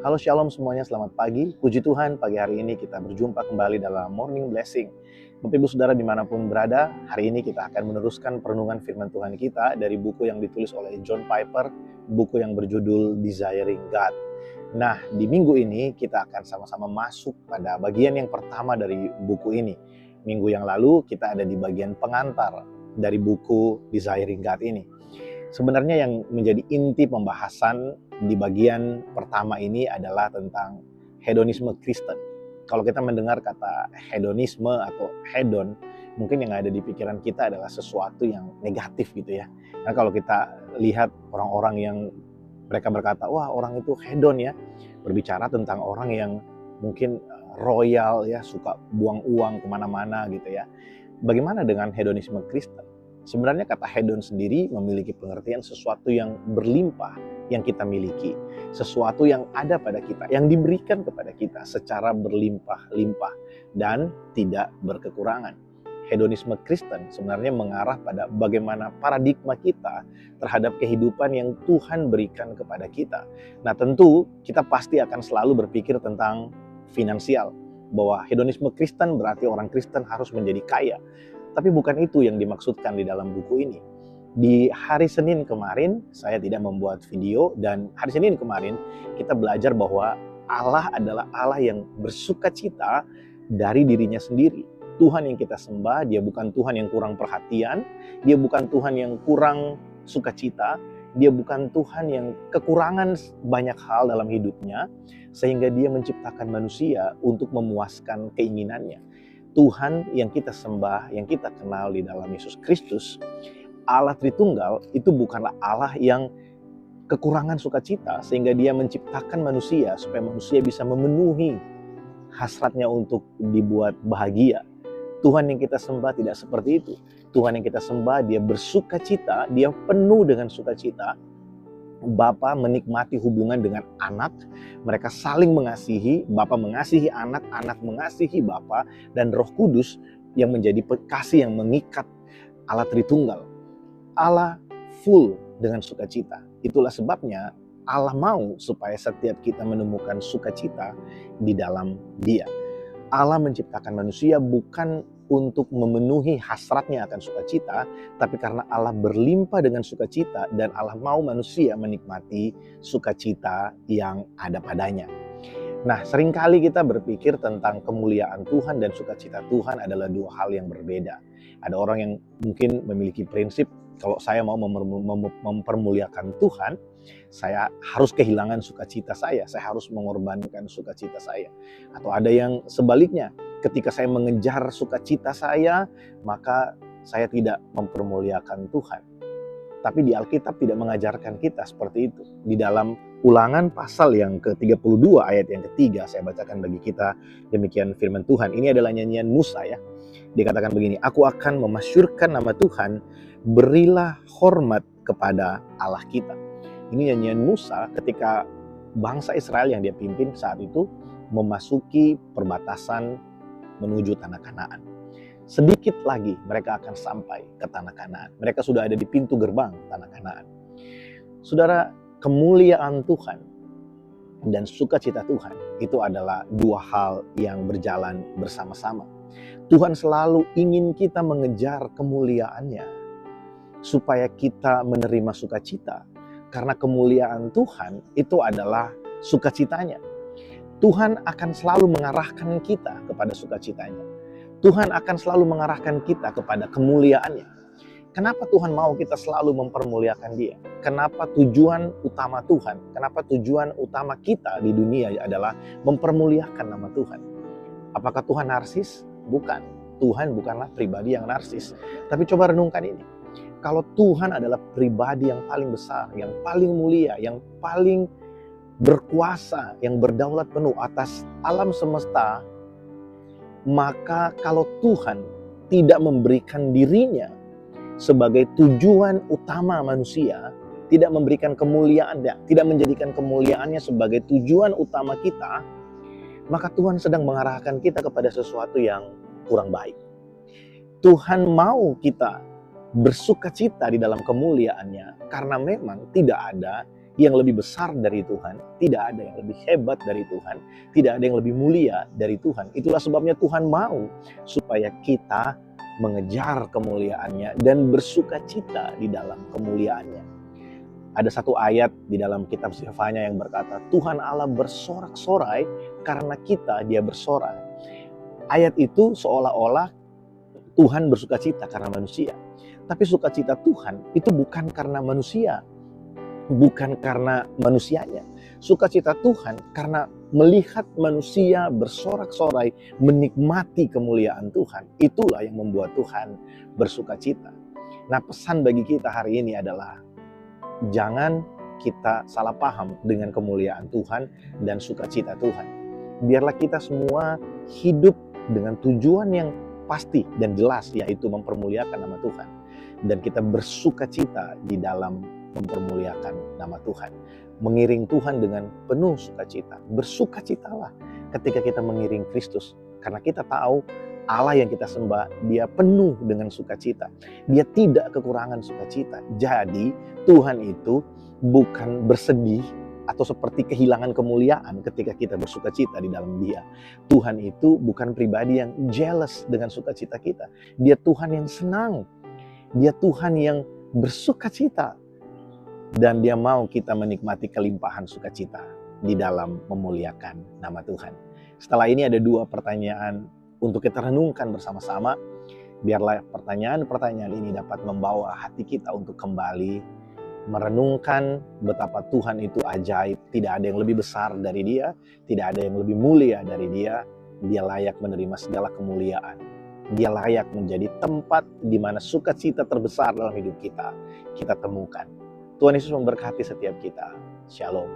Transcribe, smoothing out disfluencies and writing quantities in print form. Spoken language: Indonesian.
Halo Shalom semuanya, selamat pagi. Puji Tuhan, pagi hari ini kita berjumpa kembali dalam Morning Blessing. Bapak Ibu Saudara dimanapun berada, hari ini kita akan meneruskan perenungan firman Tuhan kita dari buku yang ditulis oleh John Piper, buku yang berjudul Desiring God. Nah, di minggu ini kita akan sama-sama masuk pada bagian yang pertama dari buku ini. Minggu yang lalu kita ada di bagian pengantar dari buku Desiring God ini. Sebenarnya yang menjadi inti pembahasan di bagian pertama ini adalah tentang hedonisme Kristen. Kalau kita mendengar kata hedonisme atau hedon, mungkin yang ada di pikiran kita adalah sesuatu yang negatif gitu ya. Nah, kalau kita lihat orang-orang yang mereka berkata, wah orang itu hedon ya, berbicara tentang orang yang mungkin royal ya, suka buang uang kemana-mana gitu ya. Bagaimana dengan hedonisme Kristen? Sebenarnya kata hedon sendiri memiliki pengertian sesuatu yang berlimpah yang kita miliki. Sesuatu yang ada pada kita, yang diberikan kepada kita secara berlimpah-limpah dan tidak berkekurangan. Hedonisme Kristen sebenarnya mengarah pada bagaimana paradigma kita terhadap kehidupan yang Tuhan berikan kepada kita. Nah tentu kita pasti akan selalu berpikir tentang finansial. Bahwa hedonisme Kristen berarti orang Kristen harus menjadi kaya. Tapi bukan itu yang dimaksudkan di dalam buku ini. Di hari Senin kemarin, saya tidak membuat video, dan hari Senin kemarin kita belajar bahwa Allah adalah Allah yang bersuka cita dari dirinya sendiri. Tuhan yang kita sembah, dia bukan Tuhan yang kurang perhatian, dia bukan Tuhan yang kurang sukacita, dia bukan Tuhan yang kekurangan banyak hal dalam hidupnya, sehingga dia menciptakan manusia untuk memuaskan keinginannya. Tuhan yang kita sembah, yang kita kenal di dalam Yesus Kristus, Allah Tritunggal itu bukanlah Allah yang kekurangan sukacita sehingga dia menciptakan manusia supaya manusia bisa memenuhi hasratnya untuk dibuat bahagia. Tuhan yang kita sembah tidak seperti itu. Tuhan yang kita sembah dia bersukacita, dia penuh dengan sukacita. Bapa menikmati hubungan dengan anak, mereka saling mengasihi, Bapa mengasihi anak, anak mengasihi Bapa, dan Roh Kudus yang menjadi kasih yang mengikat Allah Tritunggal. Allah full dengan sukacita. Itulah sebabnya Allah mau supaya setiap kita menemukan sukacita di dalam Dia. Allah menciptakan manusia bukan untuk memenuhi hasratnya akan sukacita, tapi karena Allah berlimpah dengan sukacita dan Allah mau manusia menikmati sukacita yang ada padanya. Nah, seringkali kita berpikir tentang kemuliaan Tuhan dan sukacita Tuhan adalah dua hal yang berbeda. Ada orang yang mungkin memiliki prinsip, kalau saya mau mempermuliakan Tuhan, saya harus kehilangan sukacita saya harus mengorbankan sukacita saya. Atau ada yang sebaliknya, ketika saya mengejar sukacita saya, maka saya tidak mempermuliakan Tuhan. Tapi di Alkitab tidak mengajarkan kita seperti itu. Di dalam Ulangan pasal yang ke-32 ayat yang ketiga, saya bacakan bagi kita demikian firman Tuhan. Ini adalah nyanyian Musa ya. Dikatakan begini, aku akan memasyurkan nama Tuhan, berilah hormat kepada Allah kita. Ini nyanyian Musa ketika bangsa Israel yang dia pimpin saat itu memasuki perbatasan menuju tanah Kanaan. Sedikit lagi mereka akan sampai ke tanah Kanaan. Mereka sudah ada di pintu gerbang tanah Kanaan. Saudara, kemuliaan Tuhan dan sukacita Tuhan itu adalah dua hal yang berjalan bersama-sama. Tuhan selalu ingin kita mengejar kemuliaannya supaya kita menerima sukacita. Karena kemuliaan Tuhan itu adalah sukacitanya. Tuhan akan selalu mengarahkan kita kepada sukacitanya. Tuhan akan selalu mengarahkan kita kepada kemuliaannya. Kenapa Tuhan mau kita selalu mempermuliakan Dia? Kenapa tujuan utama Tuhan? Kenapa tujuan utama kita di dunia adalah mempermuliakan nama Tuhan? Apakah Tuhan narsis? Bukan. Tuhan bukanlah pribadi yang narsis. Tapi coba renungkan ini. Kalau Tuhan adalah pribadi yang paling besar, yang paling mulia, yang paling berkuasa, yang berdaulat penuh atas alam semesta, maka kalau Tuhan tidak memberikan dirinya sebagai tujuan utama manusia, tidak memberikan kemuliaan, tidak menjadikan kemuliaannya sebagai tujuan utama kita, maka Tuhan sedang mengarahkan kita kepada sesuatu yang kurang baik. Tuhan mau kita bersukacita di dalam kemuliaannya karena memang tidak ada yang lebih besar dari Tuhan, tidak ada yang lebih hebat dari Tuhan, tidak ada yang lebih mulia dari Tuhan. Itulah sebabnya Tuhan mau supaya kita mengejar kemuliaannya dan bersuka cita di dalam kemuliaannya. Ada satu ayat di dalam kitab Zefanya yang berkata, Tuhan Allah bersorak-sorai karena kita dia bersorak. Ayat itu seolah-olah Tuhan bersuka cita karena manusia. Tapi sukacita Tuhan itu bukan karena manusia, bukan karena manusianya. Sukacita Tuhan karena melihat manusia bersorak-sorai menikmati kemuliaan Tuhan. Itulah yang membuat Tuhan bersuka cita. Nah, pesan bagi kita hari ini adalah jangan kita salah paham dengan kemuliaan Tuhan dan sukacita Tuhan. Biarlah kita semua hidup dengan tujuan yang pasti dan jelas, yaitu mempermuliakan nama Tuhan. Dan kita bersukacita di dalam mempermuliakan nama Tuhan. Mengiring Tuhan dengan penuh sukacita. Bersukacitalah ketika kita mengiring Kristus. Karena kita tahu Allah yang kita sembah, dia penuh dengan sukacita. Dia tidak kekurangan sukacita. Jadi Tuhan itu bukan bersedih atau seperti kehilangan kemuliaan ketika kita bersukacita di dalam dia. Tuhan itu bukan pribadi yang jealous dengan sukacita kita. Dia Tuhan yang senang. Dia Tuhan yang bersukacita. Dan dia mau kita menikmati kelimpahan sukacita di dalam memuliakan nama Tuhan. Setelah ini ada 2 pertanyaan untuk kita renungkan bersama-sama. Biarlah pertanyaan-pertanyaan ini dapat membawa hati kita untuk kembali merenungkan betapa Tuhan itu ajaib. Tidak ada yang lebih besar dari dia, tidak ada yang lebih mulia dari dia. Dia layak menerima segala kemuliaan. Dia layak menjadi tempat di mana sukacita terbesar dalam hidup kita temukan. Tuhan Yesus memberkati setiap kita. Shalom.